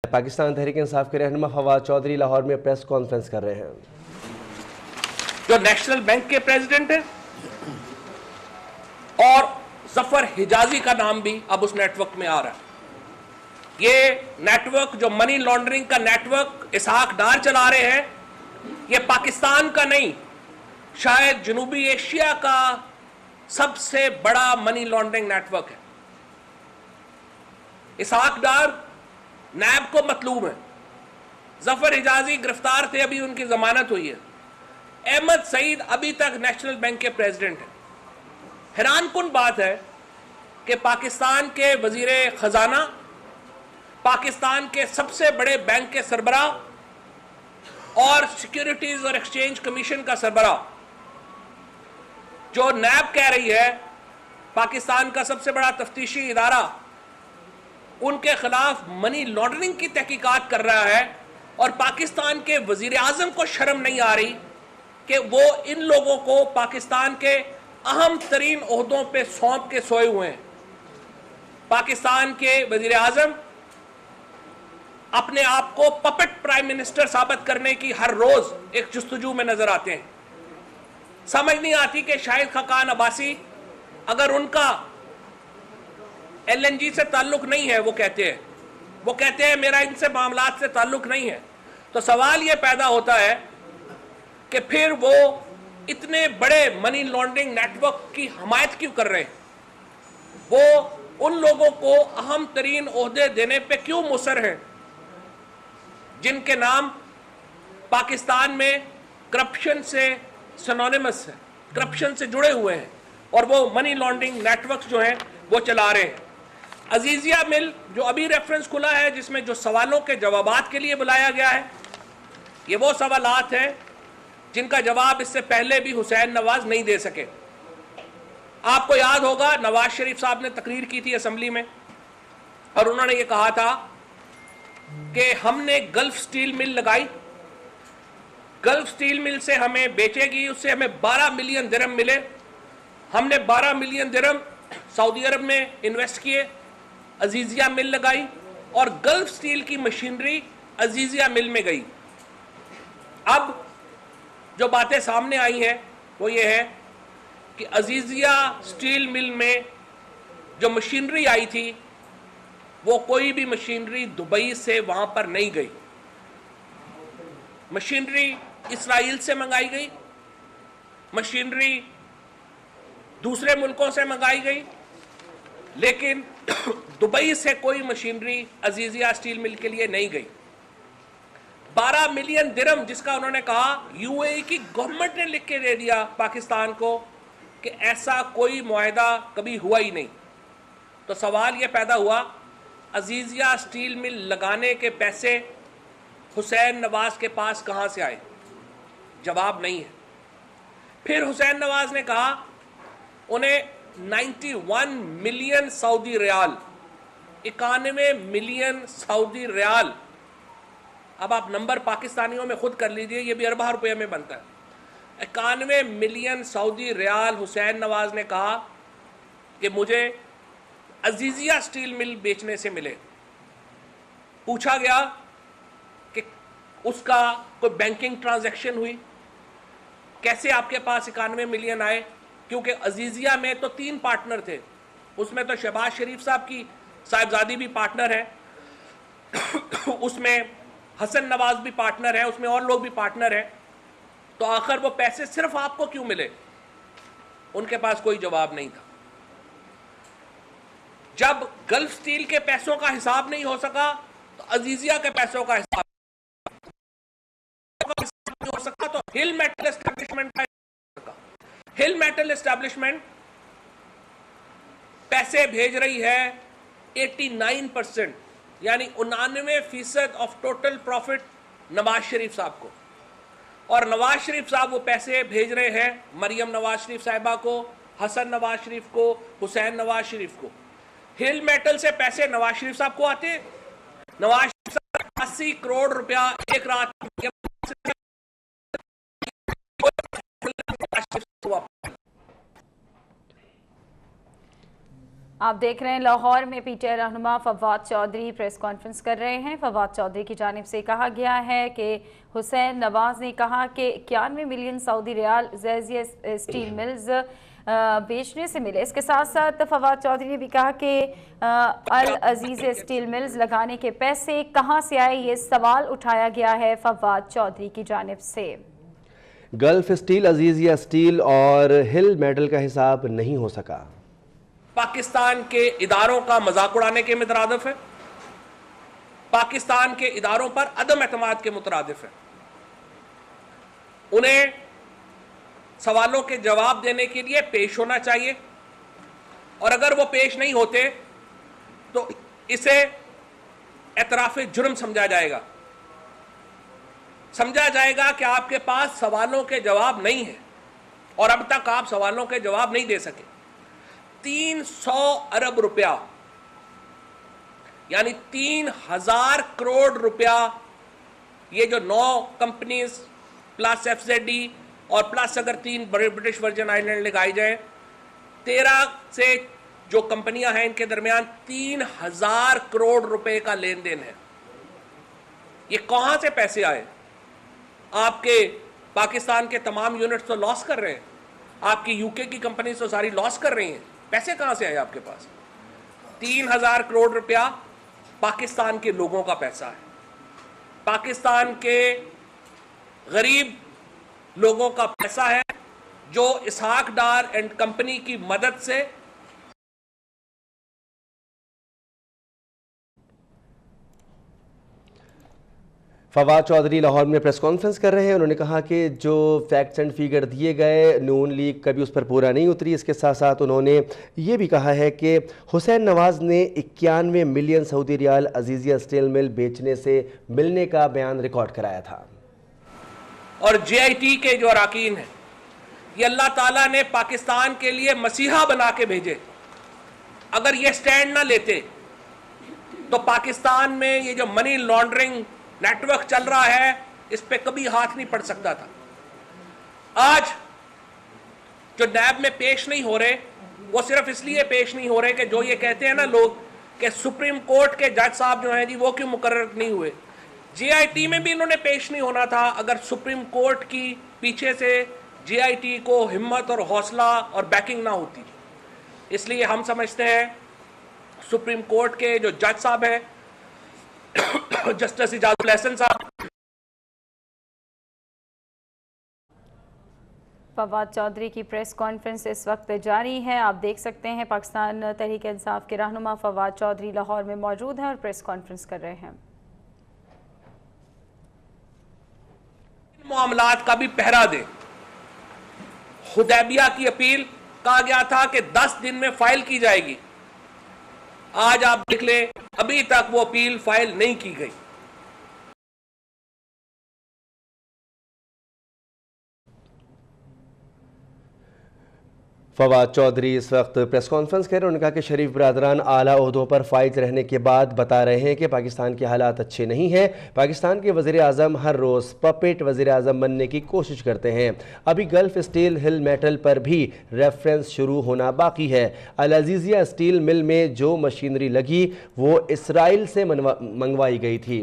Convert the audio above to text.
पाकिस्तान तहरीक इंसाफ के रहनुमा फवाद चौधरी लाहौर में प्रेस कॉन्फ्रेंस कर रहे हैं। जो नेशनल बैंक के प्रेसिडेंट हैं और जफर हिजाजी का नाम भी अब उस नेटवर्क में आ रहा है। ये नेटवर्क जो मनी लॉन्ड्रिंग का नेटवर्क इसहाक डार चला रहे हैं, ये पाकिस्तान का नहीं, शायद जनूबी एशिया का सबसे बड़ा मनी लॉन्ड्रिंग नेटवर्क है। इसहाक डार नैब को मतलूब है, जफर हिजाजी गिरफ्तार थे, अभी उनकी जमानत हुई है। अहमद सईद अभी तक नेशनल बैंक के प्रेसिडेंट हैं। हैरानकुन बात है कि पाकिस्तान के वजीरे खजाना, पाकिस्तान के सबसे बड़े बैंक के सरबराह और सिक्योरिटीज और एक्सचेंज कमीशन का सरबराह, जो नैब कह रही है पाकिस्तान का सबसे बड़ा तफ्तीशी इदारा, उनके खिलाफ मनी लॉन्ड्रिंग की तहकीकात कर रहा है। और पाकिस्तान के वजीर आजम को शर्म नहीं आ रही कि वो इन लोगों को पाकिस्तान के अहम तरीन ओहदों पे सौंप के सोए हुए हैं। पाकिस्तान के वजीर आजम अपने आप को पपेट प्राइम मिनिस्टर साबित करने की हर रोज एक जुस्तजू में नजर आते हैं। समझ नहीं आती कि शाहिद खकान अब्बासी, अगर उनका LNG से ताल्लुक नहीं है, वो कहते हैं मेरा इनसे मामलात से ताल्लुक नहीं है, तो सवाल यह पैदा होता है कि फिर वो इतने बड़े मनी लॉन्ड्रिंग नेटवर्क की हमायत क्यों कर रहे हैं? वो उन लोगों को अहम तरीन ओहदे देने पे क्यों मुसर हैं जिनके नाम पाकिस्तान में करप्शन से सिनोनिमस है, करप्शन से जुड़े हुए हैं, और वो मनी लॉन्ड्रिंग नेटवर्क्स जो हैं वो चला रहे हैं। अजीजिया मिल जो अभी रेफरेंस खुला है, जिसमें जो सवालों के जवाबात के लिए बुलाया गया है, ये वो सवालात हैं जिनका जवाब इससे पहले भी हुसैन नवाज नहीं दे सके। आपको याद होगा नवाज शरीफ साहब ने तकरीर की थी असेंबली में, और उन्होंने ये कहा था कि हमने गल्फ स्टील मिल लगाई, गल्फ स्टील मिल से हमें बेचेगी, उससे हमें 12 मिलियन दिरहम मिले। हमने 12 मिलियन दिरहम सऊदी अरब में इन्वेस्ट किए, अजीजिया मिल लगाई, और गल्फ स्टील की मशीनरी अजीजिया मिल में गई। अब जो बातें सामने आई हैं वो ये है कि अजीजिया स्टील मिल में जो मशीनरी आई थी, वो कोई भी मशीनरी दुबई से वहां पर नहीं गई। मशीनरी इसराइल से मंगाई गई, मशीनरी दूसरे मुल्कों से मंगाई गई, लेकिन दुबई से कोई मशीनरी अजीजिया स्टील मिल के लिए नहीं गई। 12 मिलियन दिरहम जिसका उन्होंने कहा, UAE की गवर्नमेंट ने लिख के दे दिया पाकिस्तान को कि ऐसा कोई मुआहदा कभी हुआ ही नहीं। तो सवाल यह पैदा हुआ, अजीजिया स्टील मिल लगाने के पैसे हुसैन नवाज के पास कहां से आए? जवाब नहीं है। फिर हुसैन नवाज ने कहा उन्हें 91 million Saudi riyal, 91 million Saudi riyal, अब आप नंबर पाकिस्तानियों में खुद कर लीजिए, ये भी अरबा रुपये में बनता है। 91 million Saudi riyal Hussain Nawaz ने कहा कि मुझे अजीजिया स्टील मिल बेचने से मिले। पूछा गया कि उसका कोई बैंकिंग ट्रांजैक्शन हुई, कैसे आपके पास 91 मिलियन आए? क्योंकि अजीजिया में तो 3 पार्टनर थे, उसमें तो शहबाज शरीफ साहब की साहिबजादी भी पार्टनर है, उसमें हसन नवाज भी पार्टनर है, उसमें और लोग भी पार्टनर हैं। तो आखिर वो पैसे सिर्फ आपको क्यों मिले? उनके पास कोई जवाब नहीं था। जब गल्फ स्टील के पैसों का हिसाब नहीं हो सका, तो अजीजिया के पैसों का हिसाब नहीं हो सका, तो हिल मेटल एस्टेब्लिशमेंट का, हिल मेटल एस्टेब्लिशमेंट पैसे भेज रही है 89%, यानी 99% of total profit Nawaz Sharif साहब को, और नवाज शरीफ साहब वो पैसे भेज रहे हैं मरियम नवाज शरीफ साहिबा को, हसन नवाज शरीफ को, हुसैन नवाज शरीफ को। हिल मेटल से पैसे नवाज शरीफ साहब को आते हैं। नवाज शरीफ साहब 80 करोड़ रुपया एक रात आप देख रहे हैं लाहौर में पीटीआई रहनुमा फवाद चौधरी प्रेस कॉन्फ्रेंस कर रहे हैं। फवाद चौधरी की जानिब से कहा गया है कि हुसैन नवाज ने कहा कि 91 मिलियन सऊदी रियाल जैजिया स्टील मिल्स बेचने से मिले। इसके साथ साथ फवाद चौधरी ने भी कहा कि अल अजीज स्टील मिल्स लगाने के पैसे कहां से आए, ये सवाल उठाया गया है फवाद चौधरी की जानिब से। गल्फ स्टील, अजीजिया स्टील और हिल मेटल का हिसाब नहीं हो सका। पाकिस्तान के इदारों का मजाक उड़ाने के मुतरादिफ है, पाकिस्तान के इदारों पर अदम एतमाद के मुतरादिफ है। उन्हें सवालों के जवाब देने के लिए पेश होना चाहिए, और अगर वो पेश नहीं होते तो इसे एतराफ़े जुर्म समझा जाएगा। समझा जाएगा कि आपके पास सवालों के जवाब नहीं है और अब तक आप सवालों के जवाब नहीं दे सके। 300 अरब रुपया यानी 3000 करोड़ रुपया, ये जो 9 कंपनीज प्लस एफजेडी और प्लस अगर 3 बड़े ब्रिटिश वर्जिन आइलैंड लगाई जाए, 13 से जो कंपनियां हैं इनके दरमियान 3000 करोड़ रुपए का लेन देन है। ये कहां से पैसे आए? आपके पाकिस्तान के तमाम यूनिट्स तो लॉस कर रहे हैं, आपकी यूके की कंपनी तो सारी लॉस कर रही हैं। पैसे कहां से आए आपके पास? 3000 करोड़ रुपया पाकिस्तान के लोगों का पैसा है, पाकिस्तान के गरीब लोगों का पैसा है, जो इसहाक डार एंड कंपनी की मदद से फवाद चौधरी लाहौर में प्रेस कॉन्फ्रेंस कर रहे हैं। उन्होंने कहा कि जो फैक्ट्स एंड फिगर दिए गए, नून लीग कभी उस पर पूरा नहीं उतरी। इसके साथ साथ उन्होंने ये भी कहा है कि हुसैन नवाज ने 91 मिलियन सऊदी रियाल अजीजिया स्टील मिल बेचने से मिलने का बयान रिकॉर्ड कराया था। और JIT के जो अरकान हैं, ये अल्लाह ताला ने पाकिस्तान के लिए मसीहा बना के भेजे। अगर ये स्टैंड ना लेते तो पाकिस्तान में ये जो मनी लॉन्ड्रिंग नेटवर्क चल रहा है, इस पे कभी हाथ नहीं पड़ सकता था। आज जो नैब में पेश नहीं हो रहे, वो सिर्फ इसलिए पेश नहीं हो रहे कि जो ये कहते हैं ना लोग कि सुप्रीम कोर्ट के जज साहब जो हैं जी वो क्यों मुकर्रर नहीं हुए। JIT में भी इन्होंने पेश नहीं होना था अगर सुप्रीम कोर्ट की पीछे से JIT को हिम्मत और हौसला और बैकिंग ना होती। इसलिए हम समझते हैं सुप्रीम कोर्ट के जो जज साहब हैं जस्टिस इजाजुल हसन साहब। फवाद चौधरी की प्रेस कॉन्फ्रेंस इस वक्त जारी है। आप देख सकते हैं पाकिस्तान तहरीक इंसाफ के रहनुमा फवाद चौधरी लाहौर में मौजूद हैं और प्रेस कॉन्फ्रेंस कर रहे हैं। मामलात का भी पहरा दें। हुदैबिया की अपील कहा गया था कि 10 दिन में फाइल की जाएगी। आज आप देख लें, अभी तक वो अपील फाइल नहीं की गई। फवाद चौधरी इस वक्त प्रेस कॉन्फ्रेंस कर रहे हैं। उन्होंने कहा कि शरीफ बरादरान आला ओहदों पर फाइज रहने के बाद बता रहे हैं कि पाकिस्तान के हालात अच्छे नहीं हैं। पाकिस्तान के वज़ीर आज़म हर रोज़ पपेट वज़ीर आज़म बनने की कोशिश करते हैं। अभी गल्फ स्टील हिल मेटल पर भी रेफरेंस शुरू होना बाकी है। अल अजीजिया स्टील मिल में जो मशीनरी लगी वो इसराइल से मंगवाई गई थी।